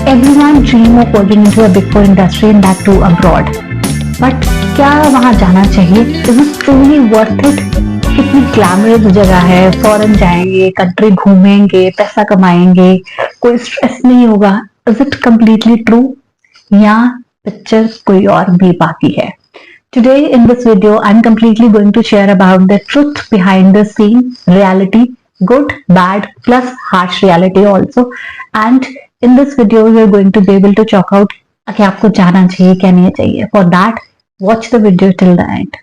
Everyone dream of working into a big four industry and that too abroad. But क्या वहाँ जाना चाहिए? Is it truly worth it? कितनी glamorous जगह है, फॉरेन जाएंगे, कंट्री घूमेंगे, पैसा कमाएंगे, कोई स्ट्रेस नहीं होगा. Is it completely true? या पिक्चर कोई और भी बाकी है? Today in this video, I'm completely going to share about the truth behind the scene, reality, good, bad, plus harsh reality also. And in this video, we are going to be able to chalk out कि आपको जाना चाहिए क्या नहीं चाहिए. For that, watch the video till the end.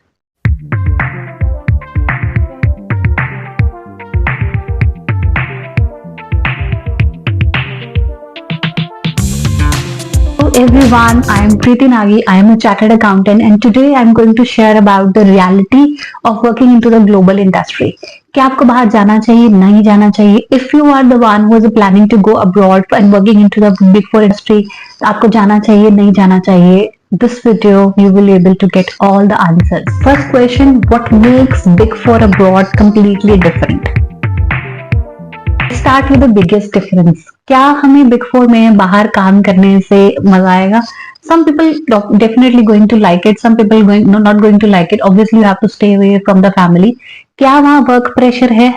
Hello everyone, I am Preeti Nagi. I am a chartered accountant and today I am going to share about the reality of working into the global industry. क्या आपको बाहर जाना चाहिए, नहीं जाना चाहिए? If you are the one who is planning to go abroad and working into the big four industry, आपको जाना चाहिए, नहीं जाना चाहिए? This video you will be able to get all the answers. First question, what makes big four abroad completely different? Start with the biggest difference. क्या हमें big four में बाहर काम करने से मजा आएगा? Some people definitely going to like it. Some people not going to like it. Obviously, you have to stay away from the family. क्या वहाँ वर्क प्रेशर है?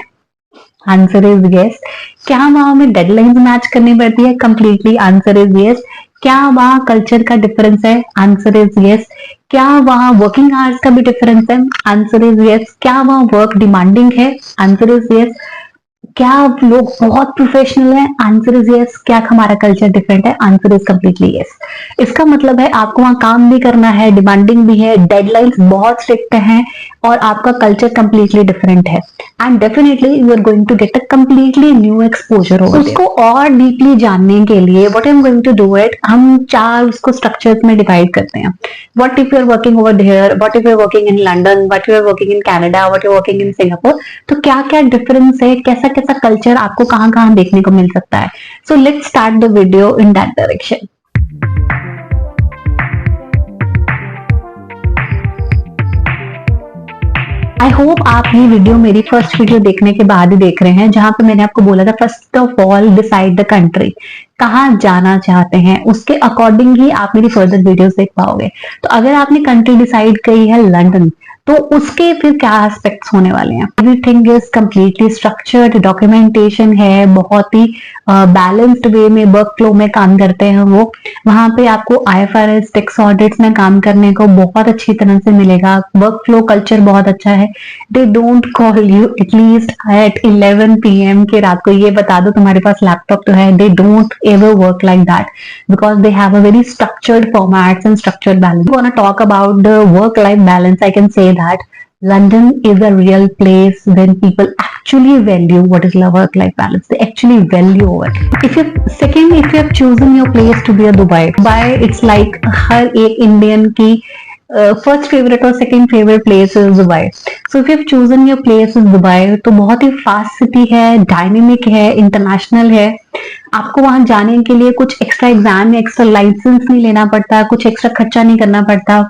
Answer is yes. क्या वहाँ हमें डेडलाइंस मैच करनी पड़ती है? Completely answer is yes. क्या वहाँ कल्चर का डिफरेंस है? Answer is yes. क्या वहाँ वर्किंग आवर्स का भी डिफरेंस है? Answer is yes. क्या वहाँ वर्क डिमांडिंग है? Answer is yes. क्या लोग बहुत प्रोफेशनल हैं? Answer is yes. क्या हमारा कल्चर डिफरेंट है? Answer is completely yes. इसका मतलब है आपको वहां काम भी करना है, डिमांडिंग भी है, डेडलाइंस बहुत स्ट्रिक्ट हैं और आपका कल्चर कम्प्लीटली डिफरेंट है. And definitely you are going to get a completely new exposure over there. उसको और डीपली जानने के लिए what I am going to do it, हम चार उसको स्ट्रक्चर्स में डिवाइड करते हैं. What if you are working over there, what if you are working in London, what you are working in Canada, what you are working in Singapore. तो क्या क्या difference है, कैसा कैसा कल्चर आपको कहां कहां देखने को मिल सकता है. So let's start the video in that direction. I hope आप ये वीडियो मेरी फर्स्ट वीडियो देखने के बाद ही देख रहे हैं, जहां पे मैंने आपको बोला था first of all decide the country. कहाँ जाना चाहते हैं उसके अकॉर्डिंग ही आप मेरी फर्दर वीडियोस देख पाओगे. तो अगर आपने कंट्री डिसाइड करी है लंदन, तो उसके फिर क्या एस्पेक्ट्स होने वाले हैं? Everything is completely structured, documentation है, बहुत ही बैलेंस्ड वे में वर्क फ्लो में काम करते हैं वो. वहां पे आपको IFRS टैक्स ऑडिट्स में काम करने को बहुत अच्छी तरह से मिलेगा. वर्क फ्लो कल्चर बहुत अच्छा है. They don't call you at least at 11 PM के रात को ये बता दो तुम्हारे पास लैपटॉप तो है. They don't ever work like that because they have a very structured formats and structured balance. If you want to talk about the work life balance, I can say that London is a real place when people actually value what is work life balance. They actually value it. If you have chosen your place to be a Dubai, it's like हर एक Indian की first favourite और second favourite place is Dubai. So if you have chosen your place is Dubai, तो बहुत ही fast city है, dynamic है, international है. आपको वहां जाने के लिए कुछ एक्स्ट्रा एग्जाम या एक्स्ट्रा लाइसेंस नहीं लेना पड़ता, कुछ एक्स्ट्रा खर्चा नहीं करना पड़ता.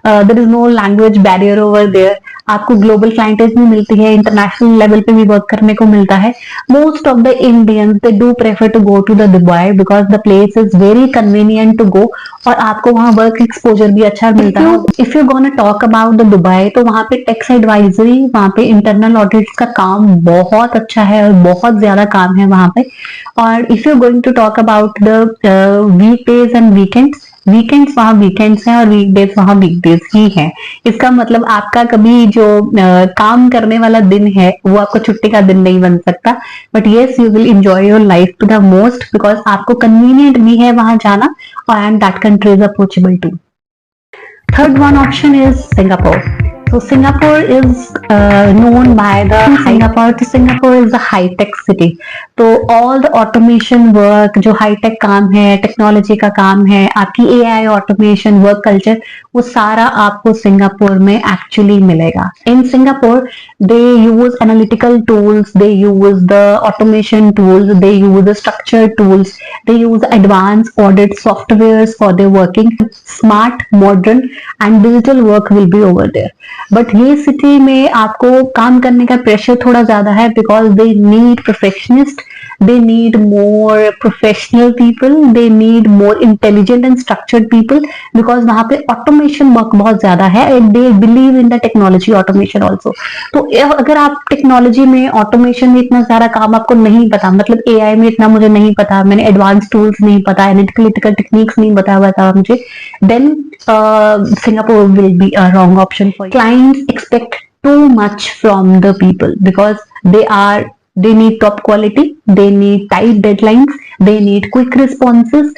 There is no language barrier over there. आपको ग्लोबल क्लाइंटेज भी मिलती है, इंटरनेशनल लेवल पे भी वर्क करने को मिलता है. Most of the Indians they do prefer to go to the Dubai because the place is very convenient to go और आपको वहां वर्क एक्सपोजर भी अच्छा मिलता है. If you gonna talk about the Dubai, तो वहां पे टैक्स एडवाइजरी, वहां पे इंटरनल ऑडिट्स का काम बहुत अच्छा है और बहुत ज्यादा काम है वहां पे. और if you going to talk about the weekdays and weekends वहां वीकेंड्स हैं और वीकडेज वहां वीकडेज ही हैं. इसका मतलब आपका कभी जो काम करने वाला दिन है वो आपको छुट्टी का दिन नहीं बन सकता. But yes, you will enjoy your life to the most because आपको कन्वीनियंट भी है वहां जाना and that country is approachable too. Third one option is Singapore. So Singapore is known by the Singapore is a high-tech city. तो all the automation work, जो high-tech काम है, technology का काम है, आपकी AI automation work culture, वो सारा आपको सिंगापुर में actually मिलेगा. In Singapore, they use analytical tools, they use the automation tools, they use the structured tools, they use advanced audit softwares for their working. Smart, modern and digital work will be over there. But ये city में आपको काम करने का pressure थोड़ा ज्यादा है because they need perfectionist they need more professional people, they need more intelligent and structured people, because वहां पे automation work बहुत ज्यादा है and they believe in the technology automation also. तो अगर आप टेक्नोलॉजी में ऑटोमेशन में इतना सारा काम आपको नहीं पता, मतलब एआई में इतना मुझे नहीं पता, मैंने एडवांस टूल्स नहीं पता, एनालिटिकल टेक्निक्स नहीं बताया मुझे, then Singapore will be a wrong option for you. Clients expect too much from the people because they need top quality, they need tight deadlines, they need quick responses,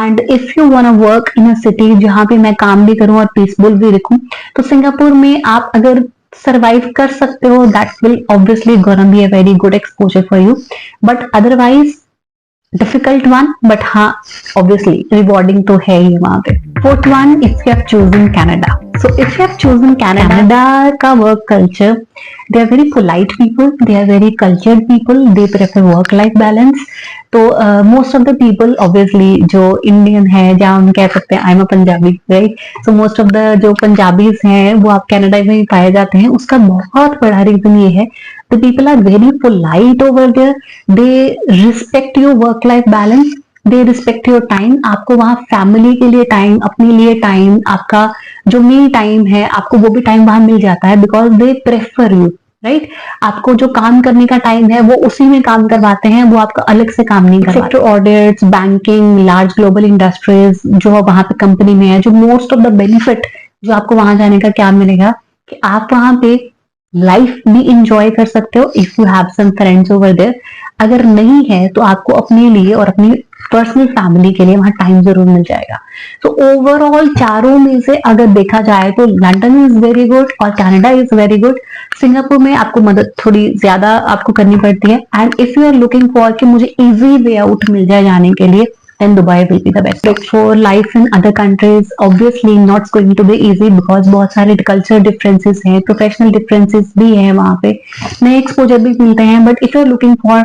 and if you want to work in a city जहां पे मैं काम भी करूं और peaceful भी रखूं, तो सिंगापुर में आप अगर सर्वाइव कर सकते हो, that will obviously gonna be a very good exposure for you, but otherwise difficult one, but हाँ ऑब्वियसली रिवॉर्डिंग तो है ही वहां पे. Fourth one, if you have chosen Canada. So if you have chosen Canada का work culture, they are very polite people, they are very cultured people, they prefer work life balance. तो most of the people obviously जो Indian है, जहाँ हम कह सकते हैं I am a Punjabi, right. So most of the जो Punjabis हैं वो आप कनाडा में ही पाए जाते हैं. उसका बहुत बड़ा रीजन ये है, the people are very polite over there, they respect your work life balance, they respect your time. आपको वहाँ फैमिली के लिए टाइम, अपने लिए टाइम, आपका जो मी टाइम है, आपको वो भी टाइम वहां मिल जाता है, because they prefer you, right. आपको जो काम करने का टाइम है वो उसी में काम करवाते हैं, वो आपका अलग से काम नहीं करवाते. Sector audits, banking, large global industries जो वहां पे कंपनी में है, जो मोस्ट ऑफ द बेनिफिट जो आपको वहां जाने का क्या मिलेगा कि आप वहां पे लाइफ भी इंजॉय कर सकते हो if you have some friends over there. अगर नहीं है तो आपको अपने लिए और अपनी पर्सनल फैमिली के लिए वहां टाइम जरूर मिल जाएगा. तो ओवरऑल चारों में से अगर देखा जाए तो लंदन इज वेरी गुड और Canada is very good. Singapore में आपको मदद थोड़ी ज्यादा आपको करनी पड़ती है. And if you are looking for कि मुझे इजी वे आउट मिल जाए जाने के लिए, then Dubai will be the best. Look for life in other countries. Obviously not going to be easy because बहुत सारे culture differences हैं, professional differences भी हैं वहाँ पे, नए exposure भी मिलते हैं. But if you're looking for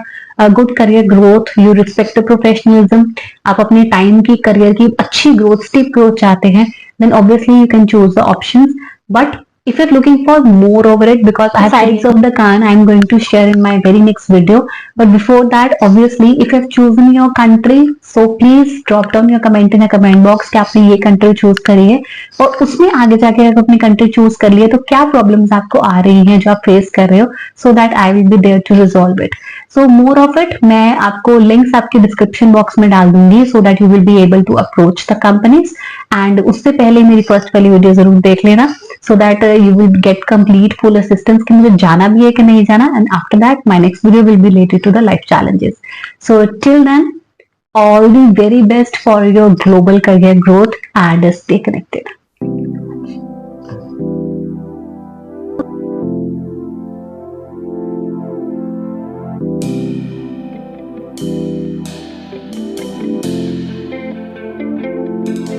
a good career growth, you respect the professionalism, आप अपने time की career की अच्छी growth, steep growth चाहते हैं, then obviously you can choose the options. But if you're looking for more over it, because I have sides of the coin I'm going to share in my very next video. But before that, obviously if you have chosen your country, so please drop down your comment in the comment box कि आपने ये country choose करी है, और उसमें आगे जाके अगर अपनी country choose कर ली है तो क्या problems आपको आ रही हैं जो आप face कर रहे हो, so that I will be there to resolve it. So more of it मैं आपको links आपके description box में डाल दूंगी, so that you will be able to approach the companies. And उससे पहले मेरी first वाली वीडियो जरूर देख लेना, so that you will get complete full assistance कि मुझे जाना भी है कि नहीं जाना. And after that my next video will be related to the life challenges. So till then, all the very best for your global career growth and stay connected.